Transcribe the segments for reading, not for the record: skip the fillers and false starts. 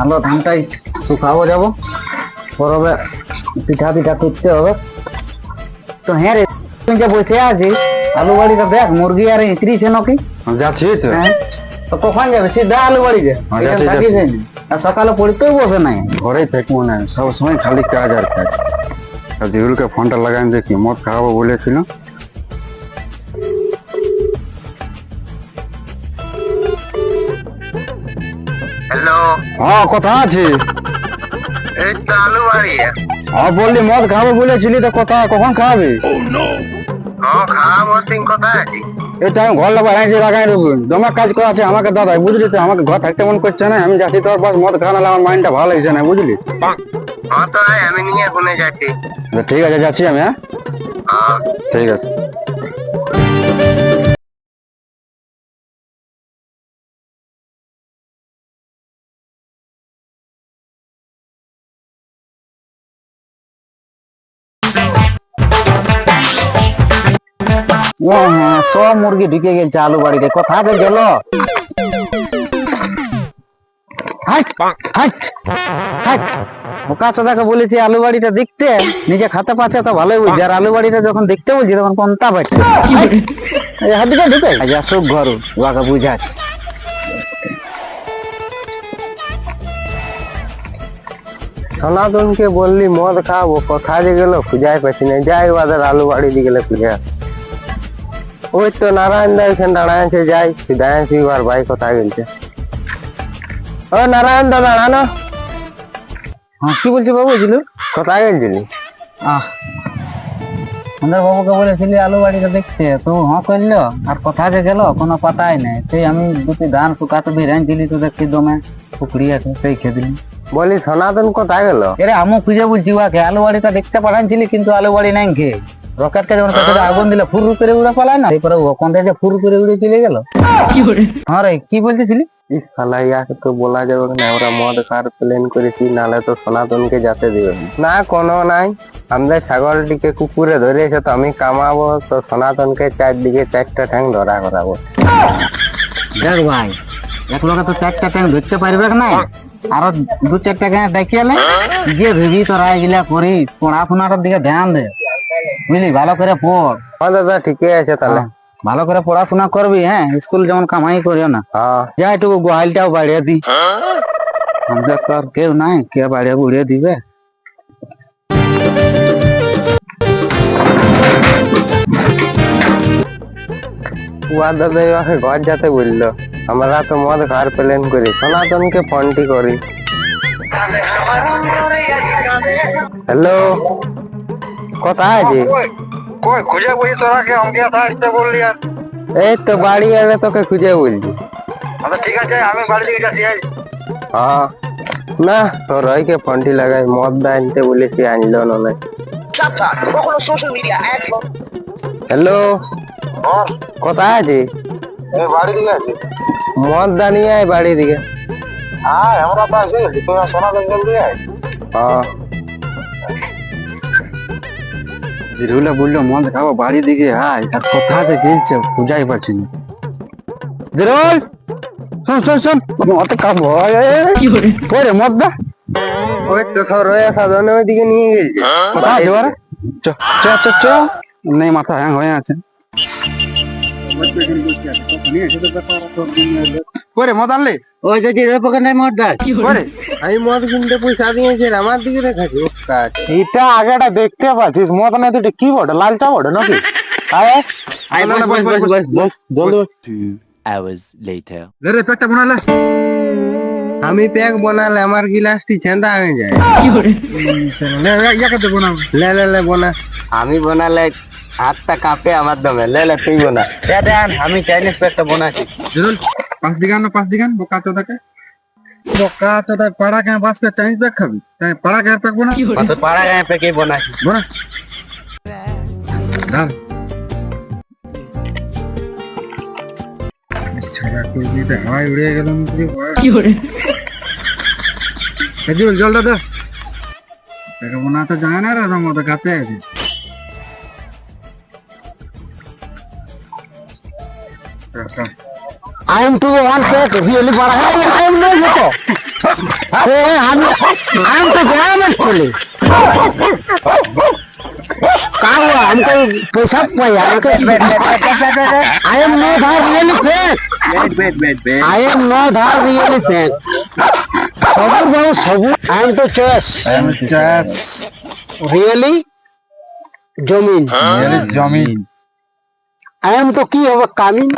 আলো ধানটাই শুকাবো যাবো, পরবে পিঠা পিঠা করতে হবে। তো হ্যাঁ রে, তুই যে বসে আছি আলু বাড়িটা দেখ, মুরগি আর ইঁচড়িছে নাকি? যাচ্ছি তো। হ্যাঁ, তো কখন যাবে? সিধা আলু বাড়ি যা, যাচ্ছি, থাকিস যাচ্ছি। আর সকালে পড়তেও বসে নাই। ঘরেই থাকবো না, সবসময় খালি কাজ আর কাজ। আর জিহুলকে ফোনটা লাগান দেখি, মদ খাওয়াবো বলেছিল। হ্যালো, হ্যাঁ, কথা আছে। এই তো আলু বাড়ি। হ্যাঁ, বললি মদ খাবো বলেছিলি, তো কথা কখন খাওয়াবি? খাওয়াবো তিন কোথায় আছি? এটা আমি ঘর বাড়াইছি লাগাই দেবো, তোমার কাজ করা আছে আমাকে দাদা, বুঝলি তো? আমাকে ঘর থাকতে মন করছে না, আমি যাচ্ছি তোর পাশ মদ খাওয়ালে আমার মাইন্ডটা ভালো লাগছে না, বুঝলি? তো আয়, আমি নিয়ে গুনে যাচ্ছি। তো ঠিক আছে, যাচ্ছি আমি। হ্যাঁ, হ্যাঁ। ঠিক আছে। হ্যাঁ, সব মুরগি ঢুকে গেছে আলু বাড়িতে, কোথাতে গেল? হাইট হাইট হাইট, ওকা চোদাকে বলেছি আলু বাড়িটা দেখতে, নিজে খাতে পাচ্ছে তো ভালোই বুঝছে, আর আলু বাড়িটা যখন দেখতে বলছি তখন কোনটা পাচ্ছে। হাতিকে ঢুকে আসুক ঘর, ওকে বুঝাচ্ছি। সনাতনকে বললি মদ খাবো, কোথায় যে গেল খুঁজাই পাচ্ছি না। যাই ওদের আলু বাড়ি দিয়ে গেলে খুঁজে আস। ওই তো নারায়ণ দা এখানে দাঁড়াচ্ছে, যাই দাঁড়াচ্ছি, আর ভাই কোথায় গেলছে? ও নারায়ণ দা, দাঁড়ানো। হ্যাঁ, কি বলছি বাবু? বুঝলো কোথায় গেলছিলি? আমাদের বাবুকে বলেছিলি আলু বাড়িটা দেখতে, তো হ্যাঁ করলো, আর কোথা যে গেল কোনো পাতাই নেই। সেই আমি দুটি ধান শুকাতে বিরাইছিলি, তো দেখছি দমে পুকুরি আছে, সেই খেয়ে দিলি। বলি সনাতন কোথায় গেল? এরে আমু খুঁজে বলছি ওকে, আলু বাড়িটা দেখতে পাঠাচ্ছিলি কিন্তু আলু বাড়ি নাই খেয়ে। রকেটকে যেমন কাছে আগুন দিলে ফুর করে উড়ে পালায় না, এরপরে ওখান থেকে ফুর করে উড়ে চলে গেল। হ্যাঁ রে, কি বলতেছিলি? ইস শালা, ইয়াকে তো বলা যাবে না, আমরা মদ খাওয়ার প্ল্যান করেছি, নালে তো সনাতনকে যেতে দিবে না। কোনো নাই, আমাদের ছাগলটিকে কুকুরে ধরেছে, তো আমি কামাবো, তো সনাতনকে চারদিকে চারটা ঠ্যাং ধরা করাবো। দেখ ভাই, এক লোকে তো চারটা ট্যাঙ্ক ধরতে পারবে না, আরো দু চারটা ট্যাঙ্ক ডাকিয়ালে যে ভেবি তোরা এগুলা করিস, পড়াশোনাটার দিকে ধ্যান দে, বুঝলি? ভালো করে পড়। হ্যাঁ দাদা, ঠিকই আছে তাহলে। ভালো করে পড়াশোনা করবি, হ্যাঁ? স্কুল যেমন কামাই করিও না। হ্যাঁ, যা একটু গোহালটাও বাড়িয়ে দি, আমাদের তো আর কেউ নাই, কে বাড়িয়ে বুড়িয়ে দিবে। উয়া দাদা এবারে ঘর যেতে বললো, আমরা তো মদ খাওয়ার প্ল্যান করি, সনাতনকে ফোনটি করি। হ্যালো, কোথায় আছে? কই খুঁজে বলি তোরাকে, আমাকে আসতে বললি। আর এই তো বাড়ি এলে তোকে খুঁজে বলছি। আচ্ছা ঠিক আছে, আমি বাড়ি দিকে যাচ্ছি। হ্যাঁ, না তোর রয়কে ফোনটি লাগাই, মদ দা আনতে বলেছি, আনলো না। হ্যালো, কোথায় আছে? বাড়ি দিকে আছি। মদ দা নিয়ে আয় বাড়ি দিকে। হ্যাঁ, আমরা তো আসি, তুমি সনাতন জলদি আয়। হ্যাঁ, জিরুলা বললো মদ খাবো বাড়ি দিকে আয়, আর কোথা যে গেলছে খুঁজাই পাচ্ছি না। জিরুল, শোন শোন শোন, মদ খাবো। কই রে মদ দা? ওই তো সব রয়ে সাধনে ওইদিকে নিয়ে গেছে। কোথায় আছে ওরা? চ চ চ চ, নেই, মাথা হ্যাং হয়ে আছে। কই রে মদ আনলি? ওই যে পকেট নাই মোটটা, কই রে? আমি মদ কিনতে পয়সা দিয়েছি, আমার দিকে দেখাচ্ছি। এটা আগেটা দেখতে পাচ্ছিস, মদ নাই তো এটা কি বটে? লাল চা বটে নাকি? আয় আয়, আয় বস বস বস বস বস। জলদি। 2 hours later. রে পেটটা বানালে। আমি প্যাক বানালে আমার গিলাসটি ছেঁদা হয়ে যায়। লে ইয়াকে তো বানাবো। লে লে লে বোনা, আমি বানালে হাতটা কাঁপে আমার দমে। লে লে তুই বোনা। দেন, আমি চাইনিজ প্যাকটা বানাচ্ছি। জরুল পাঁচ দিগান বোকা চোদাকে, বোকা চোদা পাড়া কে বাস पे চাইনিজ ব্যাগ খাবি, তাই পাড়া কে প্যাক বানা। তো পাড়া গায়ে প্যাকে বানাচ্ছি। বানা ডাল ছাড়া কই দিতে হাওয়ায় উড়ে গেল মুখে। কি করে জল জলটা দে, প্যাক বানাতে যায় না রে, মত কাতে আছে। I am to one pack really बड़ा है I am नहीं होता I am to गया actually कहाँ हुआ हमको पैसा पाया I am not really fake I am not really fake सबर बहुत सबर I am to choice really जमीन जमीन I am to की होगा कामीन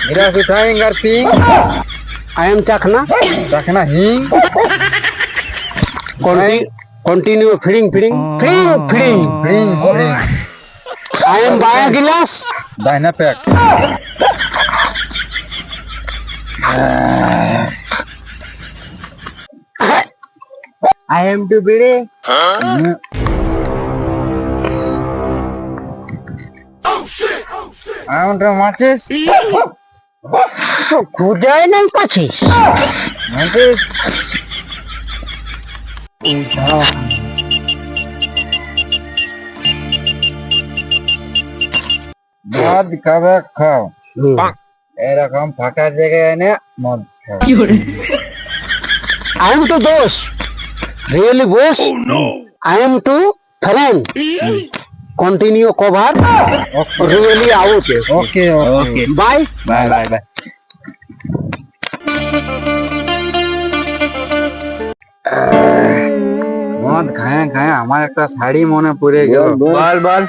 गिलास उठाएंगे और पिंग I am चखना रखना हिंग continue feeding Phing I am बाया गिलास दाहिना पैक I am to बीड़े আমরা মাছিস तो खुदाई नहीं पाछिस মাছিস মদ খাবে খাও এরকম ফাঁকা জায়গায় এনে মদ খাও I am to boss really boss I am to friend continue cover really out okay okay bye bye bye bye মদ খায় খায় আমার একটা শাড়ি মনে পড়ে গেল বল বল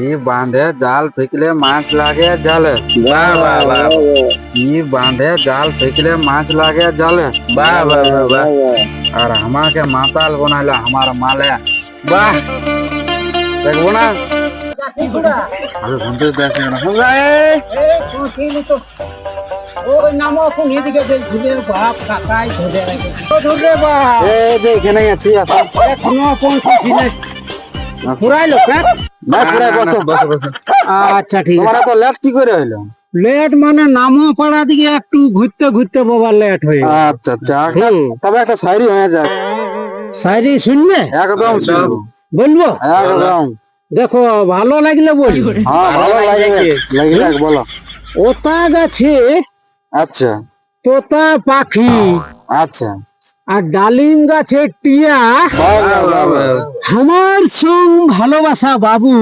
ই বাঁধে জাল ফেকলে মাছ লাগে জালে বাহ বাহ বাহ ই বাঁধে জাল ফেকলে মাছ লাগে জালে বাহ বাহ বাহ আর আমাকে মাতাল বানাইলে আমার মালে বাহ দেখবো না আরে সন্তোষ দাস না এখানে আছি পুরাইলো আচ্ছা ঠিক আছে তো লেট কি করে হইলো লেট মানে নামো পাড়া দিকে একটু ঘুরতে ঘুরতে বাবার লেট হয়ে আচ্ছা আচ্ছা তবে একটা শায়রি হয়ে যায় শায়রি শুনবে একদম শুনবো বলবো একদম দেখো ভালো লাগলে বলি হ্যাঁ ভালো লাগবে বলো ওটা গাছে আচ্ছা তোতা পাখি আচ্ছা আর ডালিম গাছে টিয়া আমার সঙ্গ ভালোবাসা বাবু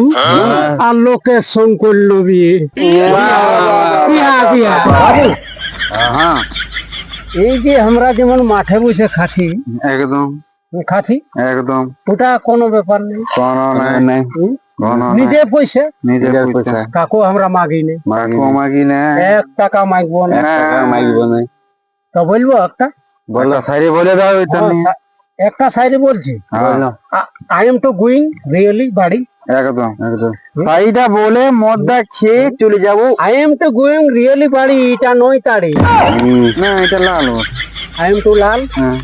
আর লোকের সঙ্গ করলো বিয়ে বিয়া বিয়া বাবু হ্যাঁ এই যে আমরা যেমন মাঠে বসে খাচ্ছি একদম খাচ্ছি একদম ওটা কোনো ব্যাপার নেই কোনো নাই কোনো নিজে পয়সা নিজের পয়সা কাকু আমরা মাগি নেই মাগি না 1 টাকা মাগবো না মাগবো না তো বলবো একটা বলো শায়রি বলে দাও এটা নিয়ে একটা সাইডে বলছি বলো I am two going really বাড়ি একদম একদম শায়রিটা বলে মদটা খেয়ে চলে যাব I am two going really বাড়ি এটা নয় তারিখ না এটা লাল আই এম টু লাল হ্যাঁ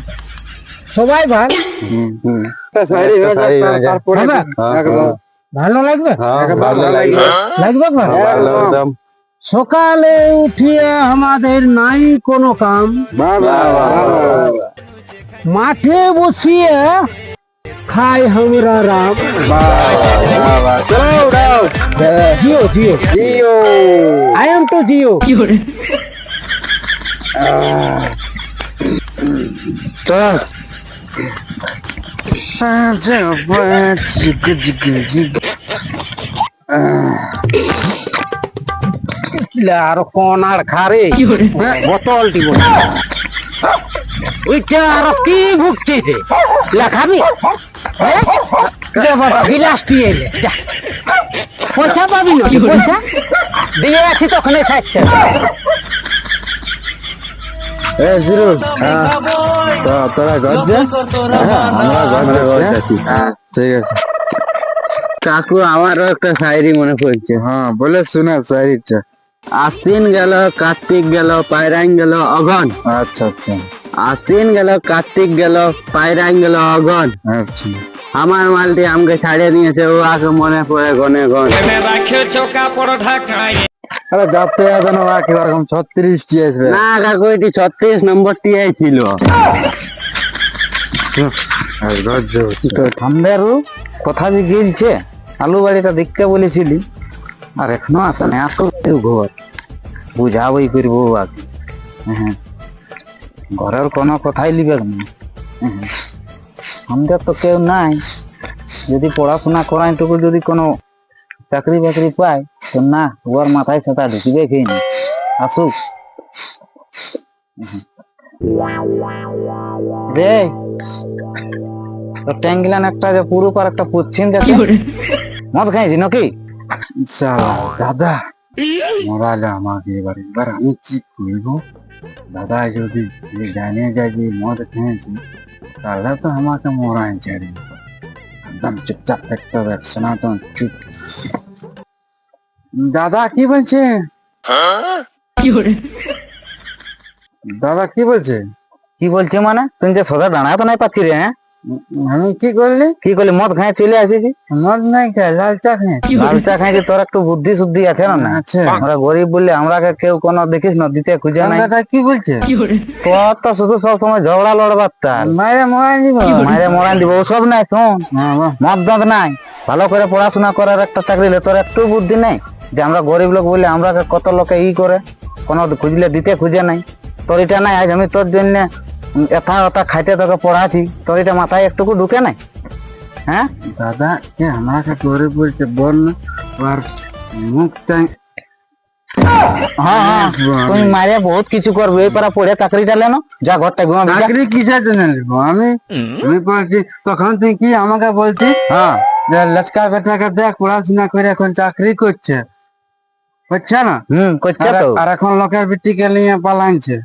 সবাই ভালো শায়রি হয়ে যায় তারপরে হবে? একদম ভালো লাগবে ভালো লাগবে লাগবে ভালো একদম সকালে উঠিয়ে আমাদের নাই কোনো কাম মাঠে বসিয়ে খাই আমরা রাম জিও জিও জিও আই এম টু জিও আর কোন আর খারে বোতল দিব ওইটা আর কি ভুগছে লেখাবি গিলাস দিয়ে পয়সা পাবি না পয়সা দিয়ে আছি তখন সাইডটা তোরা গজ্জে আমরা গজ্জে ঠিক আছে কাকু আমারও একটা শায়রি মনে পড়ছে হ্যাঁ বলে শোনা শায়রিটা আশ্বিন গেল কার্তিক গেল পায়রাইন গেল অগন আচ্ছা আচ্ছা আশ্বিন গেল কার্তিক গেল পায়রাইন গেল অগন আচ্ছা আমার মালটি আমাকে ছাড়িয়ে দিয়েছে ও আগে মনে পড়ে গনে গন আরে যাতে যেন এরকম 36টি আসবে না কাকু এটি 36 নম্বরটি ছিল তো ঠান্ডার কথা যে গিলছে আলু বাড়িটা দেখতে বলেছিলি আর এখনো আসে না আসো ঘর বুঝাবই করবো আগে। হ্যাঁ, ঘরের কোনো কথাই লিবে না। হ্যাঁ, আমাদের তো কেউ নাই, যদি পড়াশোনা করাই টুকু যদি কোনো চাকরি বাকরি পায় তো না, ওর মাথায় সেটা ঢুকিবে খেয়ে নি, আসুক। রে তো ট্যাঙ্গিলান একটা যে পূর্ব আর একটা পশ্চিম যাচ্ছে, মদ খাইছি নাকি? শালা, দাদা মরালে আমাকে এবার আমি কি করবো? দাদা যদি জানে যায় যে মদ খেয়েছি, তাহলে তো আমাকে মরাই ছাড়ি। একদম চুপচাপ থাকতে হবে, সনাতন চুপ। দাদা কি বলছে? দাদা কি বলছে? কি বলছে মানে? তুমি যে সোজা দাঁড়ায় তো নাই পাচ্ছি রে। হ্যাঁ, আমি কি করলি? কি করলি? মদ খাই চলে আসিছি। মদ নাই খাই, লাল চা খেয়েছি। লাল চা খাইছি, তোর একটু বুদ্ধি শুদ্ধি আছে না? না, আচ্ছা, আমরা গরিব বললে আমরা কেউ কোনো দেখিস না দিতে খুঁজে নাই। দাদা কি বলছে? তোর তো শুধু সবসময় ঝগড়া লড়বার তার, মায়ের মরাই দিব। মায়ের মরান দিব, ওসব নাই। শোন, হ্যাঁ, বাহ। মদ দাঁত নাই, ভালো করে পড়াশোনা করার একটা চাকরি হলে তোর একটু বুদ্ধি নেই যে আমরা গরিব লোক বলে আমরা কত লোকে করে কোনো খুঁজলে দিতে খুঁজে নাই। তোর এটা নাই, আজ আমি তোর জন্য এথা ওথা খাইতে তোকে পড়াচ্ছি, তোর এটা মাথায় একটুকু ঢুকে নাই? হ্যাঁ, দাদা কে আমাকে করে বলছে বল না, আর মুখটা হ্যাঁ, হ্যাঁ, তুমি মারে বহুত কিছু করবে, এই পারা পড়ে চাকরিটা লেনো, যা ঘরটা ঘুমাবি যা। চাকরি কিসের জন্য নেবো আমি? আমি পড়ছি তখন তুই কি আমাকে বলছি হ্যাঁ, যে লচকা বেটাকে দেখ পড়াশোনা করে এখন চাকরি করছে, হচ্ছে না? করছে আর- তো। আর এখন লোকের বিটিকে নিয়ে পালাইছে।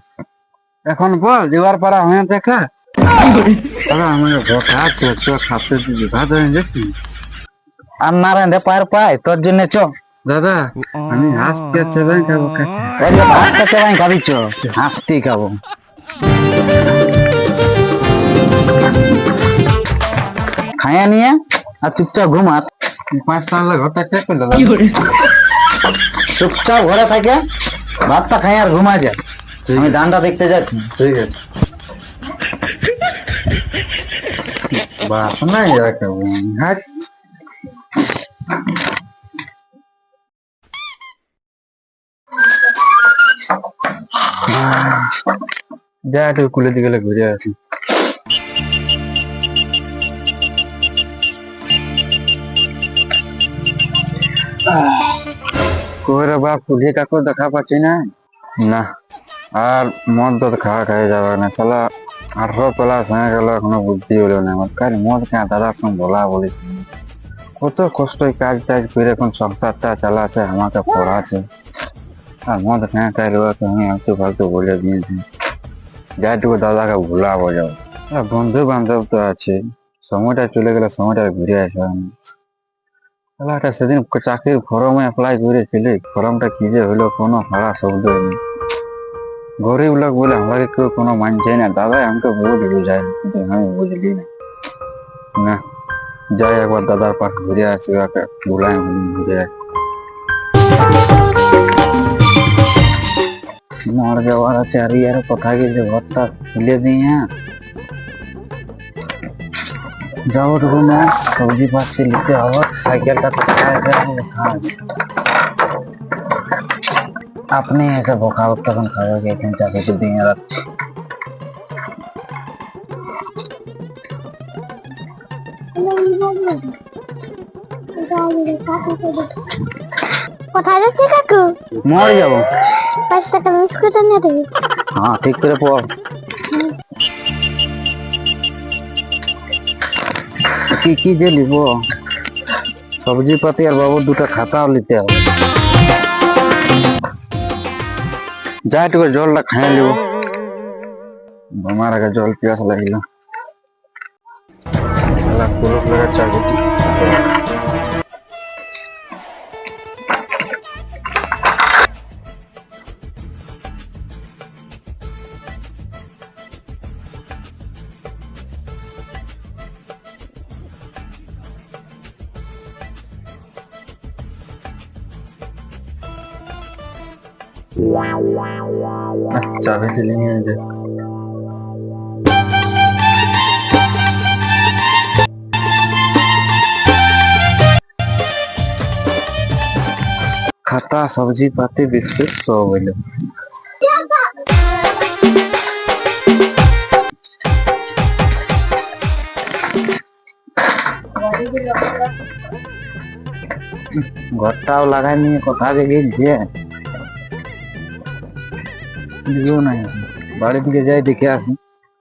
এখন বল দেওয়ার পারা হয়ে দেখা। দাদা আমাকে ভোটা আছে, চ খাতে দিবি ভাত হয়ে যাচ্ছি। আর নারায়ণ রে পার পায় তোর জন্য চ। দাদা আমি আজকে চলে যাবো কাছে। ওই যে ভাত কাছে ভাই খাবি, চ হাসতেই খাবো। খায়া নিয়ে আর চুপচাপ ঘুমাত, 5 সাল ঘরটা কে করলো দাদা? চুপচাপ ঘরে থাকে, ভাতটা খাই আর ঘুমা যায়। আমি ধানটা দেখতে যাচ্ছি। ঠিক আছে। বাস নাই রাখাবো হাট। যা একটু কুলে দিকে ঘুরে আসি। কোহরে বাপ কুলিয়ে কাকু দেখা পাচ্ছি না। না, আর মদ তো খাওয়া খাই যাবে না। শালা 18 প্লাস হয়ে গেল, এখনো বুদ্ধি হলো না আমার। কাল মদ খেয়ে দাদার সঙ্গে বলা বলি, কত কষ্ট কাজ টাজ করে এখন সংসারটা চালাচ্ছে, আমাকে পড়াচ্ছে, আর মদ খেয়ে খাই তো আমি একটু ফালতু বলে দিয়েছি। যাইটুকু দাদাকে ভুলাবো যাও। বন্ধু বান্ধব তো আছে, সময়টা চলে গেলে সময়টা ঘুরে আসবে না। একটা সেদিন চাকরির ফর্মে অ্যাপ্লাই করেছিলি, ফর্মটা কি যে হলো কোনো হারা শব্দ নেই। গরিব লোক বলে আমাকে কেউ কোনো মানছে না। দাদা আমাকে বহুত বোঝায়, কিন্তু আমি বুঝলি না। না, যাই একবার দাদার পাশ ঘুরে আসি, ওকে ভুলাই ঘুরে আসি। মর যাওয়ার আছে, আর ইয়ার কথা গেছে ঘরটা খুলে দিই। হ্যাঁ, যাও রুমে, সবজি পাচ্ছি নিতে হবে, সাইকেলটা আপনি এসে বোকা তখন খাবার খেয়েছেন, চাকরিতে দিয়ে রাখছি। কোথায় যাচ্ছি কাকু? মরে যাবো। 5 টাকা বিস্কুট এনে দেবে? হ্যাঁ, ঠিক করে পড়। কি কি যে লিব, সবজি পাতি আর বাবুর দুটো খাতাও নিতে হবে। যা একটু জলটা খাই নিব, আমার আগে জল পিয়াস লাগিল। শালা পুরুষ লোকের চাকরি। চাবিটি নিয়ে যে খাতা সবজি পাতি বিস্কুট সব হইলো। ঘরটাও লাগাই নিয়ে কোথা যে গেছে দিও নাই, বাড়ি দিকে যাই দেখে আসি।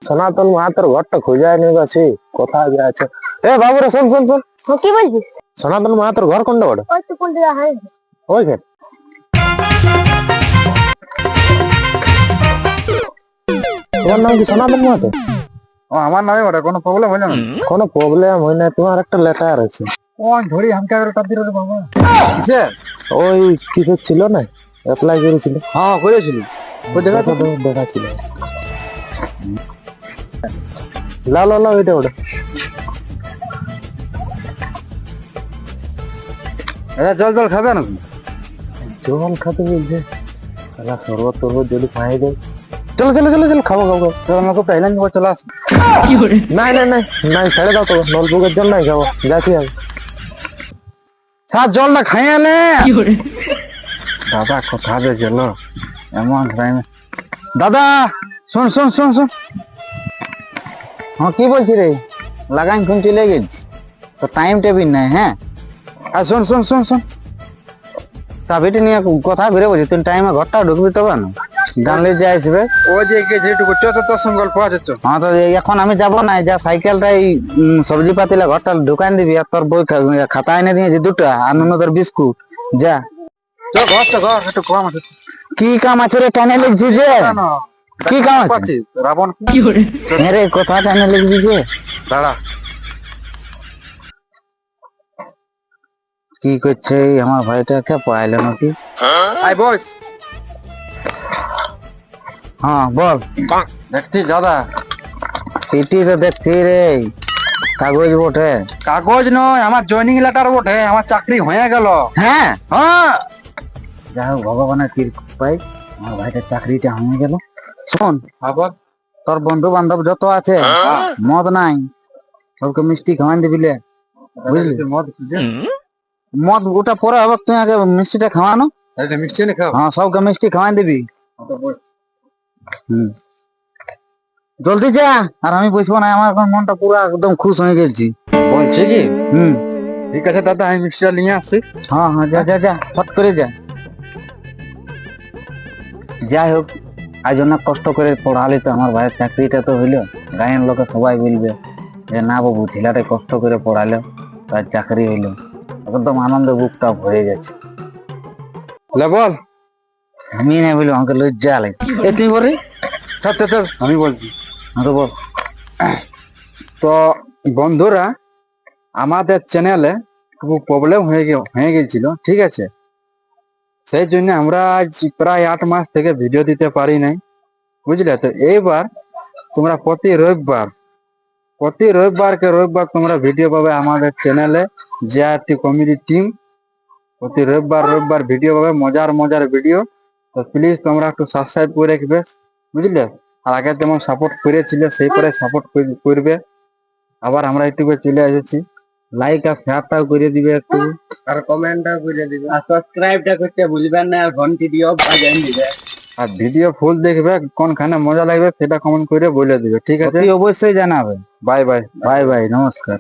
সনাতন মাহাতোর ঘরটা খোঁজায় নিয়ে গেছি, কোথায় যে আছে। এ বাবুরা শোন শোন শোন, কি বলছিস? সনাতন মাহাতোর ঘর কোনটা ওটা? ওই তো কোনটা হয়? ওই ঘর। তোমার নাম কি সনাতন মাহাতো? ও আমার নামে ওটা কোনো প্রবলেম হইলো না? কোনো প্রবলেম হয় না, তোমার একটা লেটার আছে। কোন ধরি আমাকে আর কাট দিল রে বাবা। কিসে? ওই কিছু ছিল না, অ্যাপ্লাই করেছিল। হ্যাঁ করেছিলি। ওই দেখা তো। দেখা ছিল। লাও লাও লাও, এটা ওটা। জল জল খাবে নাকি? জল খাতে বলছে, তাহলে শরবত টরবত যদি খাই দেয়। চলো চলো চলো চলো, খাবো খাবো। তো আমাকে টাইলান করে চলে আস। নাই নাই নাই নাই, ছেড়ে দাও তো, নলপুকের জল নাই খাবো, যাচ্ছি আমি। সাত জল না খাই আলে। দাদা কোথা যে গেল এমন টাইমে? দাদা শোন শোন শোন শোন। হ্যাঁ কি বলছি রে? লাগাই কোন চলে গেছি তো, টাইম টেবিল নাই। হ্যাঁ আর শোন শোন শোন শোন, চাবিটি নিয়ে কথা ঘুরে বলছি, তুই টাইমে ঘরটা ঢুকবি তবে না জানলে যে আসবে। ও যে যেটুকু তোর সঙ্গে গল্প আছে। হ্যাঁ তো এখন আমি যাবো না, যা সাইকেলটাই সবজি পাতিলে ঘরটা ঢুকান দিবি, আর তোর বই খাতা এনে দিয়েছি দুটো, আর অন্য তোর বিস্কুট। যা ঘর তো ঘর, একটু কম আছে। কি কাম আছে রে? টানে লিখছি যে কি কাম আছে? রাবণ রে কথা টানে লিখবি যে। দাঁড়া কি করছে আমার ভাইটাকে পাইলে নাকি? আই বস। হ্যাঁ বল। দেখছি দাদা, চিঠি তো দেখছি রে, কাগজ বটে। কাগজ নয়, আমার জয়নিং লেটার বটে, আমার চাকরি হয়ে গেল। হ্যাঁ হ্যাঁ, যাই হোক ভগবানের কৃপায় আমার ভাইটার চাকরিটা হয়ে গেল। শোন তোর বন্ধু বান্ধব যত আছে, মদ নাই, সবকে মিষ্টি খাওয়ান দিবিলে, বুঝলি? মদ ওটা পরে হবে, তুই আগে মিষ্টিটা খাওয়ানো। মিষ্টি হ্যাঁ, সবকে মিষ্টি খাওয়ান দিবি। জলদি যা, আর আমি বসবো না, আমার এখন মনটা পুরো একদম খুশ হয়ে গেছি। বলছি কি? ঠিক আছে দাদা, আমি মিষ্টিটা নিয়ে আসছি। হ্যাঁ হ্যাঁ, যা যা যা, ফট করে যা। যাই হোক, আজ অনেক কষ্ট করে পড়ালি তো, আমার ভাইয়ের চাকরিটা তো হইলো। গায়ের লোকে সবাই বলবে যে না বাবু, ছেলেটা কষ্ট করে পড়ালো, তার চাকরি হইলো। একদম আনন্দে বুকটা ভরে গেছে। বল। আমি না বলি, আমাকে লজ্জা লাগে। এ তুই বলি। আচ্ছা চল আমি বলছি। তো বল। তো বন্ধুরা, আমাদের চ্যানেলে খুব প্রবলেম হয়ে গেছিল, ঠিক আছে? সেই জন্য আমরা আজ প্রায় 8 মাস থেকে ভিডিও দিতে পারি নাই, বুঝলে? তো এইবার তোমরা প্রতি রবিবার তোমরা ভিডিও পাবে আমাদের চ্যানেলে, JRT কমেডি টিম। প্রতি রবিবার ভিডিও পাবে, মজার ভিডিও। তো প্লিজ তোমরা একটু সাবস্ক্রাইব করে রাখবে, বুঝলে? আর আগে যেমন সাপোর্ট করেছিলে সেই করে সাপোর্ট করবে। আবার আমরা ইউটিউবে চলে এসেছি, লাইক আর শেয়ারটাও করে দিবে একটু, আর কমেন্টটাও করে দিবে, আর সাবস্ক্রাইবটা করতে ভুলবেন না, আর ঘন্টি দিও বাজান দিবে। আর ভিডিও ফুল দেখবে, কোনখানে মজা লাগবে সেটা কমেন্ট করে বলে দিবে, ঠিক আছে? অবশ্যই জানাবে। বাই বাই বাই বাই, নমস্কার।